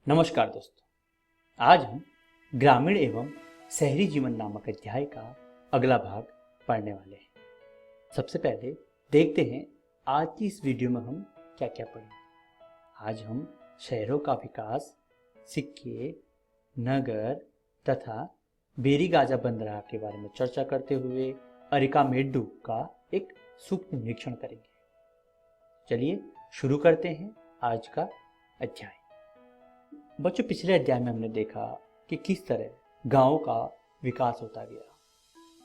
नमस्कार दोस्तों, आज हम ग्रामीण एवं शहरी जीवन नामक अध्याय का अगला भाग पढ़ने वाले हैं। सबसे पहले देखते हैं आज की इस वीडियो में हम क्या क्या पढ़ेंगे। आज हम शहरों का विकास, सिक्के, नगर तथा बेरीगाजा बंदरगाह के बारे में चर्चा करते हुए अरिकामेड्डू का एक सूक्ष्म निरीक्षण करेंगे। चलिए शुरू करते हैं आज का अध्याय। बच्चों, पिछले अध्याय में हमने देखा कि किस तरह गांवों का विकास होता गया,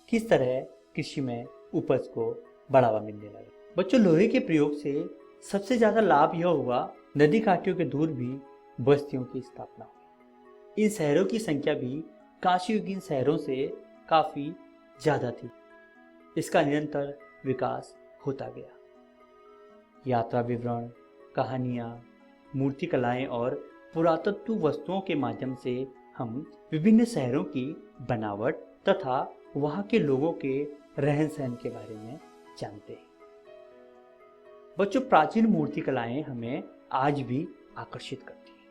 किस तरह कृषि में उपज को बढ़ावा मिलने लगा। बच्चों, लोहे के प्रयोग से सबसे ज्यादा लाभ यह हुआ, नदी घाटियों के दूर भी बस्तियों की स्थापना हुई। इन शहरों की संख्या भी कांस्ययुगीन शहरों से काफी ज्यादा थी। इसका निरंतर विकास होता गया। यात्रा विवरण, कहानियां, मूर्तिकलाएं और पुरातत्व वस्तुओं के माध्यम से हम विभिन्न शहरों की बनावट तथा वहां के लोगों के रहन सहन के बारे में जानते हैं। बच्चों, प्राचीन मूर्तिकलाएं हमें आज भी आकर्षित करती हैं।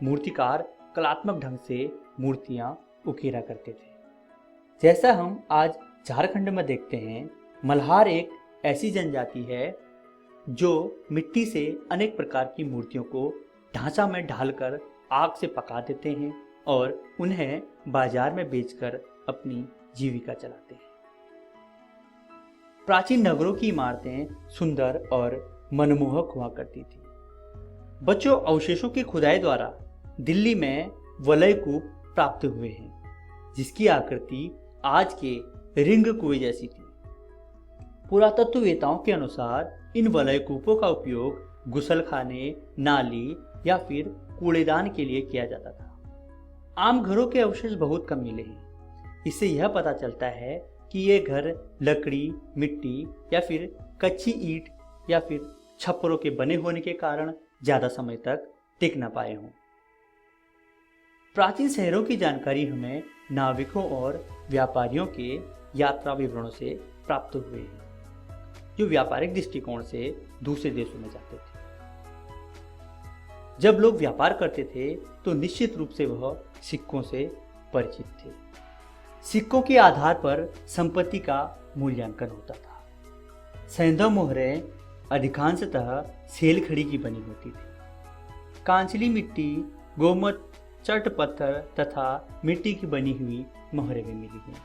मूर्तिकार कलात्मक ढंग से मूर्तियां उकेरा करते थे। जैसा हम आज झारखंड में देखते हैं, मल्हार एक ऐसी जनजाति है जो मिट्टी से अनेक प्रकार की मूर्तियों को ढांचा में ढालकर आग से पका देते हैं और उन्हें बाजार में बेचकर अपनी जीविका चलाते हैं। प्राचीन नगरों की इमारतें सुंदर और मनमोहक हुआ करती थी। बच्चों, अवशेषों की खुदाई द्वारा दिल्ली में वलय कूप प्राप्त हुए हैं, जिसकी आकृति आज के रिंग कुएं जैसी थी। पुरातत्ववेताओं के अनुसार इन वलय कूपों का उपयोग गुसलखाने, नाली या फिर कूड़ेदान के लिए किया जाता था। आम घरों के अवशेष बहुत कम मिले हैं। इससे यह पता चलता है कि ये घर लकड़ी, मिट्टी या फिर कच्ची ईंट या फिर छप्परों के बने होने के कारण ज्यादा समय तक टिक न पाए हों। प्राचीन शहरों की जानकारी हमें नाविकों और व्यापारियों के यात्रा विवरणों से प्राप्त हुए हैं, जो व्यापारिक दृष्टिकोण से दूसरे देशों में जाते थे। जब लोग व्यापार करते थे तो निश्चित रूप से वह सिक्कों से परिचित थे। सिक्कों के आधार पर संपत्ति का मूल्यांकन होता था। सैंधव मोहरें अधिकांशतः सेल खड़ी की बनी होती थी। कांचली मिट्टी, गोमत, चट पत्थर तथा मिट्टी की बनी हुई मोहरें भी मिली हैं।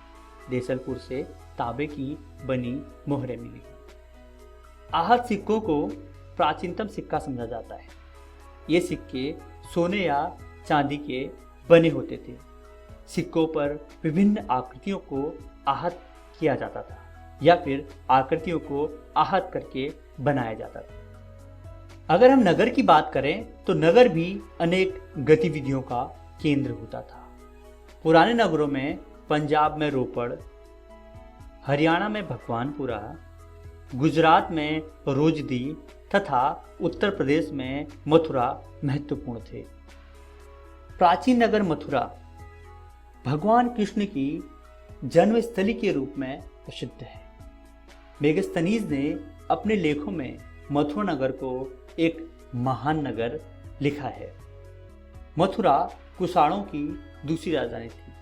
देसलपुर से तांबे की बनी मोहरें मिली हैं। आहत सिक्कों को प्राचीनतम सिक्का समझा जाता है। ये सिक्के सोने या चांदी के बने होते थे। सिक्कों पर विभिन्न आकृतियों को आहत किया जाता था या फिर आकृतियों को आहत करके बनाया जाता था। अगर हम नगर की बात करें तो नगर भी अनेक गतिविधियों का केंद्र होता था। पुराने नगरों में पंजाब में रोपड़, हरियाणा में भगवानपुरा, गुजरात में रोजदी तथा उत्तर प्रदेश में मथुरा महत्वपूर्ण थे। प्राचीन नगर मथुरा भगवान कृष्ण की जन्मस्थली के रूप में प्रसिद्ध है। मेगस्थनीज ने अपने लेखों में मथुरा नगर को एक महान नगर लिखा है। मथुरा कुषाणों की दूसरी राजधानी थी।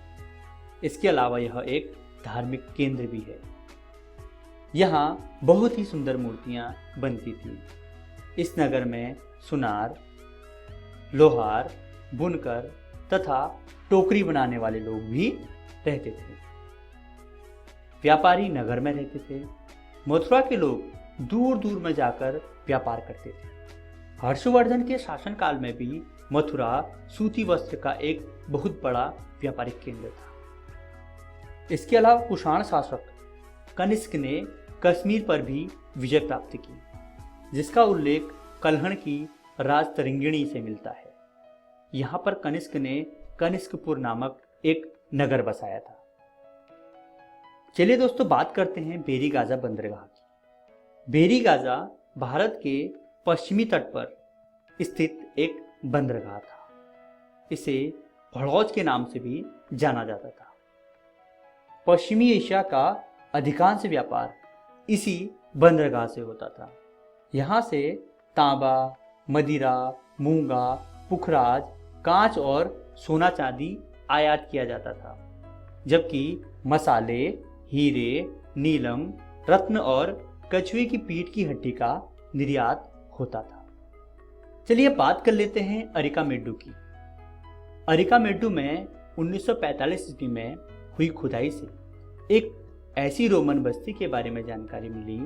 इसके अलावा यह एक धार्मिक केंद्र भी है। यहाँ बहुत ही सुंदर मूर्तियाँ बनती थी। इस नगर में सुनार, लोहार, बुनकर तथा टोकरी बनाने वाले लोग भी रहते थे। व्यापारी नगर में रहते थे। मथुरा के लोग दूर दूर में जाकर व्यापार करते थे। हर्षवर्धन के शासनकाल में भी मथुरा सूती वस्त्र का एक बहुत बड़ा व्यापारिक केंद्र था। इसके अलावा कुषाण शासक कनिष्क ने कश्मीर पर भी विजय प्राप्त की, जिसका उल्लेख कल्हण की राजतरंगिणी से मिलता है। यहाँ पर कनिष्क ने कनिष्कपुर नामक एक नगर बसाया था। चलिए दोस्तों, बात करते हैं बेरीगाजा बंदरगाह की। बेरीगाजा भारत के पश्चिमी तट पर स्थित एक बंदरगाह था। इसे भड़ौज के नाम से भी जाना जाता था। पश्चिमी एशिया का अधिकांश व्यापार इसी बंदरगाह से होता था। यहाँ से तांबा, मदिरा, मूंगा, पुखराज, कांच और सोना चांदी आयात किया जाता था, जबकि मसाले, हीरे, नीलम, रत्न और कछुए की पीठ की हड्डी का निर्यात होता था। चलिए बात कर लेते हैं अरिकामेडु की। अरिकामेडु में 1945 ईस्वी में हुई खुदाई से एक ऐसी रोमन बस्ती के बारे में जानकारी मिली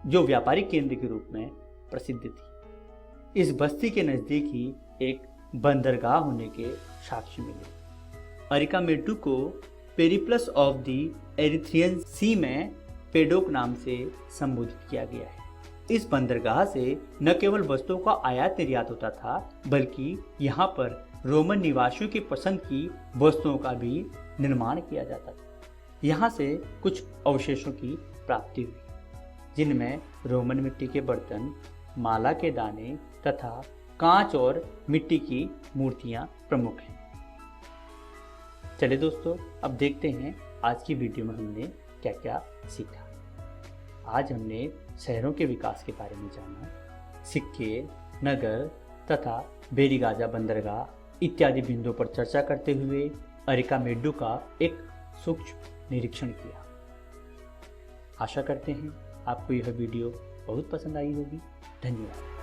जो व्यापारिक केंद्र के रूप में प्रसिद्ध थी। इस बस्ती के नज़दीक ही एक बंदरगाह होने के साक्ष्य मिले। अरिकामेडु को पेरिप्लस ऑफ द एरिथ्रियन सी में पेडोक नाम से संबोधित किया गया है। इस बंदरगाह से न केवल वस्तुओं का आयात निर्यात होता था, बल्कि यहाँ पर रोमन निवासियों की पसंद की वस्तुओं का भी निर्माण किया जाता था। यहाँ से कुछ अवशेषों की प्राप्ति हुई, जिनमें रोमन मिट्टी के बर्तन, माला के दाने तथा कांच और मिट्टी की मूर्तियाँ प्रमुख हैं। चलिए दोस्तों, अब देखते हैं आज की वीडियो में हमने क्या क्या सीखा। आज हमने शहरों के विकास के बारे में जाना, सिक्के, नगर तथा बेरीगाजा बंदरगाह इत्यादि बिंदुओं पर चर्चा करते हुए अरिकामेडु का एक सूक्ष्म निरीक्षण किया। आशा करते हैं आपको यह वीडियो बहुत पसंद आई होगी। धन्यवाद।